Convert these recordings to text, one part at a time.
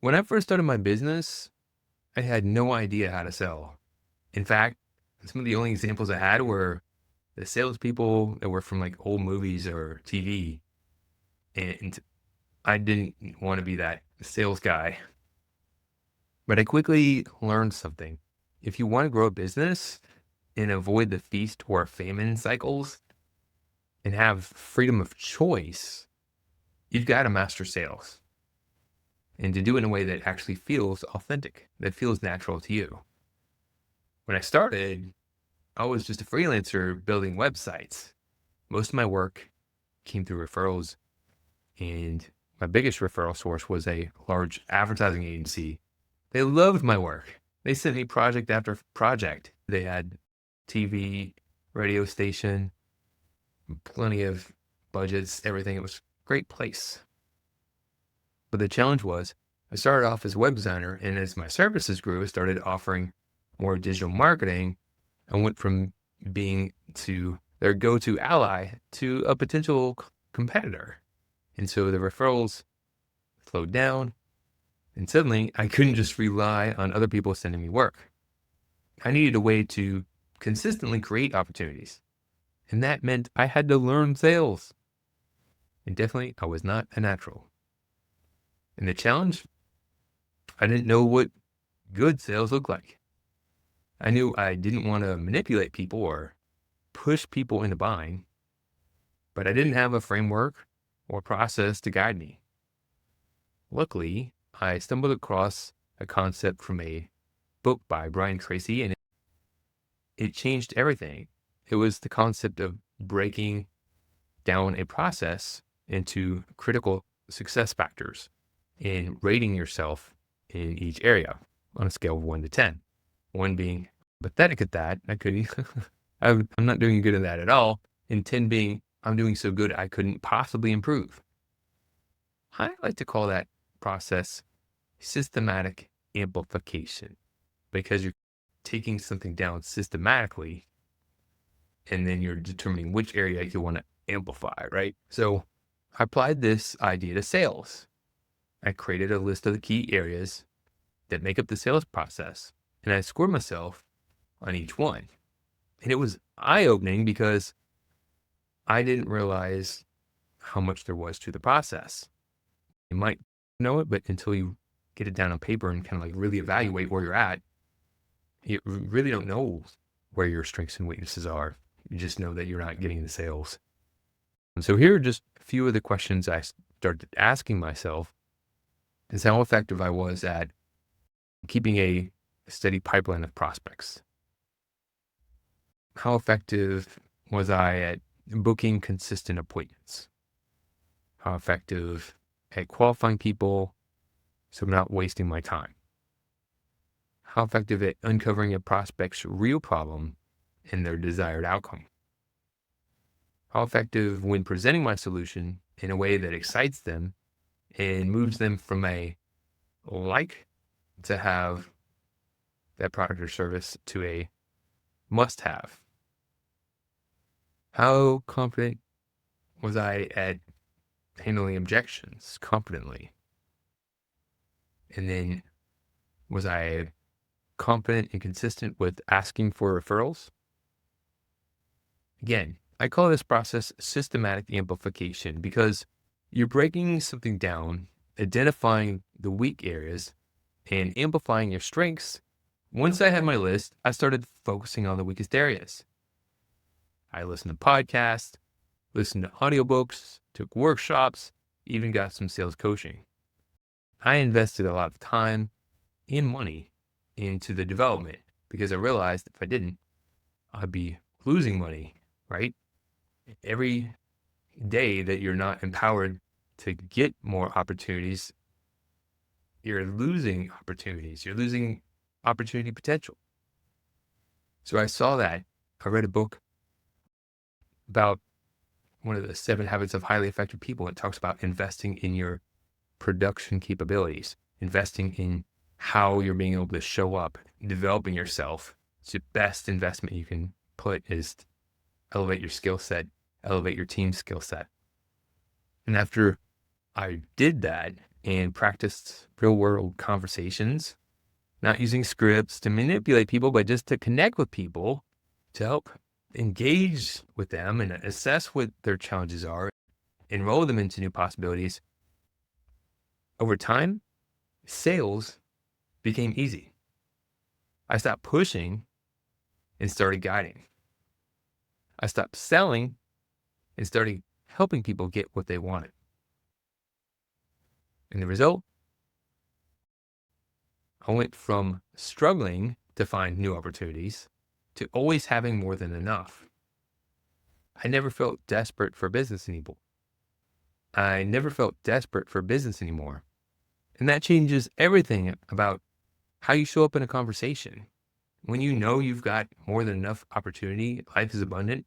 When I first started my business, I had no idea how to sell. In fact, some of the only examples I had were the salespeople that were from like old movies or TV. And I didn't want to be that sales guy. But I quickly learned something. If you want to grow a business and avoid the feast or famine cycles and have freedom of choice, you've got to master sales and to do it in a way that actually feels authentic, that feels natural to you. When I started, I was just a freelancer building websites. Most of my work came through referrals, and my biggest referral source was a large advertising agency. They loved my work. They sent me project after project. They had TV, radio station, plenty of budgets, everything. It was a great place. But the challenge was I started off as a web designer, and as my services grew, I started offering more digital marketing. I went from being to their go-to ally to a potential competitor. And so the referrals slowed down, and suddenly I couldn't just rely on other people sending me work. I needed a way to consistently create opportunities. And that meant I had to learn sales. And definitely, I was not a natural. And the challenge, I didn't know what good sales looked like. I knew I didn't want to manipulate people or push people into buying, but I didn't have a framework or process to guide me. Luckily, I stumbled across a concept from a book by Brian Tracy, and it changed everything. It was the concept of breaking down a process into critical success factors and rating yourself in each area on a scale of 1 to 10. 1 being pathetic at that. I couldn't, I'm not doing good at that at all. And 10 being, I'm doing so good I couldn't possibly improve. I like to call that process systematic amplification because you're taking something down systematically and then you're determining which area you want to amplify, right? So I applied this idea to sales. I created a list of the key areas that make up the sales process, and I scored myself on each one. And it was eye-opening because I didn't realize how much there was to the process. You might know it, but until you get it down on paper and kind of like really evaluate where you're at, you really don't know where your strengths and weaknesses are. You just know that you're not getting the sales. And so here are just a few of the questions I started asking myself is how effective I was at keeping a steady pipeline of prospects. How effective was I at booking consistent appointments? How effective at qualifying people so I'm not wasting my time? How effective at uncovering a prospect's real problem and their desired outcome? How effective when presenting my solution in a way that excites them and moves them from a like to have that product or service to a must have? How confident was I at handling objections competently? And then was I confident and consistent with asking for referrals? Again, I call this process systematic amplification because you're breaking something down, identifying the weak areas, and amplifying your strengths. Once I had my list, I started focusing on the weakest areas. I listened to podcasts, listened to audiobooks, took workshops, even got some sales coaching. I invested a lot of time and money into the development because I realized if I didn't, I'd be losing money, right? Every day that you're not empowered to get more opportunities, you're losing opportunities. You're losing opportunity potential. So I saw that. I read a book about one of the 7 habits of highly effective people. It talks about investing in your production capabilities, investing in how you're being able to show up, developing yourself. It's the best investment you can put is elevate your skill set, elevate your team's skill set. And after I did that, and practiced real world conversations, not using scripts to manipulate people, but just to connect with people, to help engage with them and assess what their challenges are, enroll them into new possibilities. Over time, sales became easy. I stopped pushing and started guiding. I stopped selling and started helping people get what they wanted. And the result, I went from struggling to find new opportunities to always having more than enough. I never felt desperate for business anymore. And that changes everything about how you show up in a conversation. When you know you've got more than enough opportunity, life is abundant,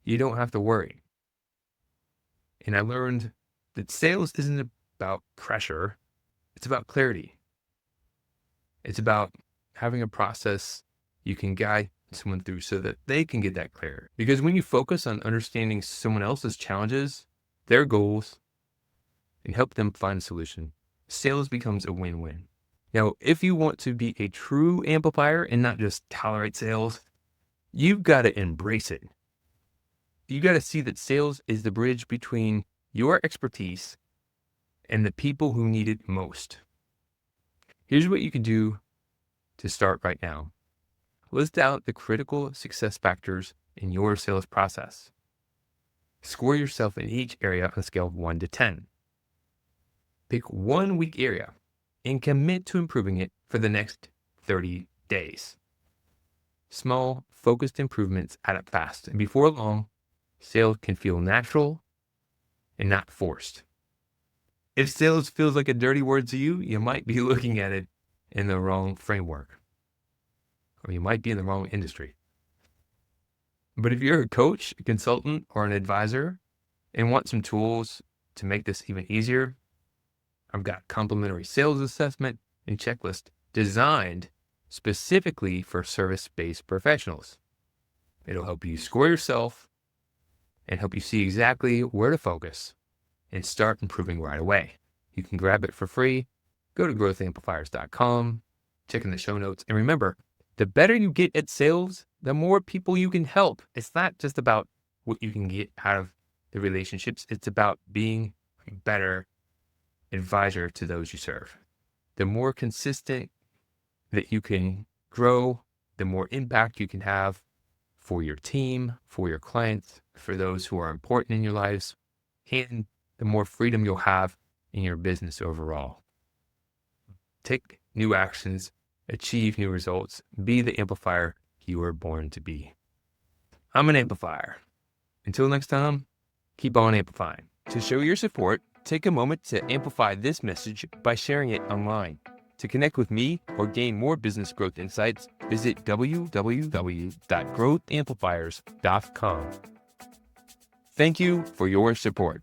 you don't have to worry. And I learned that sales isn't about pressure, it's about clarity. It's about having a process you can guide someone through so that they can get that clear. Because when you focus on understanding someone else's challenges, their goals, and help them find a solution, sales becomes a win-win. Now, if you want to be a true amplifier and not just tolerate sales, you've got to embrace it. You got to see that sales is the bridge between your expertise and the people who need it most. Here's what you can do to start right now. List out the critical success factors in your sales process. Score yourself in each area on a scale of 1 to 10. Pick one weak area and commit to improving it for the next 30 days. Small, focused improvements add up fast, and before long, sales can feel natural and not forced. If sales feels like a dirty word to you, you might be looking at it in the wrong framework, or you might be in the wrong industry. But if you're a coach, a consultant, or an advisor and want some tools to make this even easier, I've got complimentary sales assessment and checklist designed specifically for service-based professionals. It'll help you score yourself and help you see exactly where to focus and start improving right away. You can grab it for free. Go to growthamplifiers.com, check in the show notes. And remember, the better you get at sales, the more people you can help. It's not just about what you can get out of the relationships. It's about being a better advisor to those you serve. The more consistent that you can grow, the more impact you can have for your team, for your clients, for those who are important in your lives, and the more freedom you'll have in your business overall. Take new actions, achieve new results, be the amplifier you were born to be. I'm an amplifier. Until next time, keep on amplifying. To show your support, take a moment to amplify this message by sharing it online. To connect with me or gain more business growth insights, visit www.growthamplifiers.com. Thank you for your support.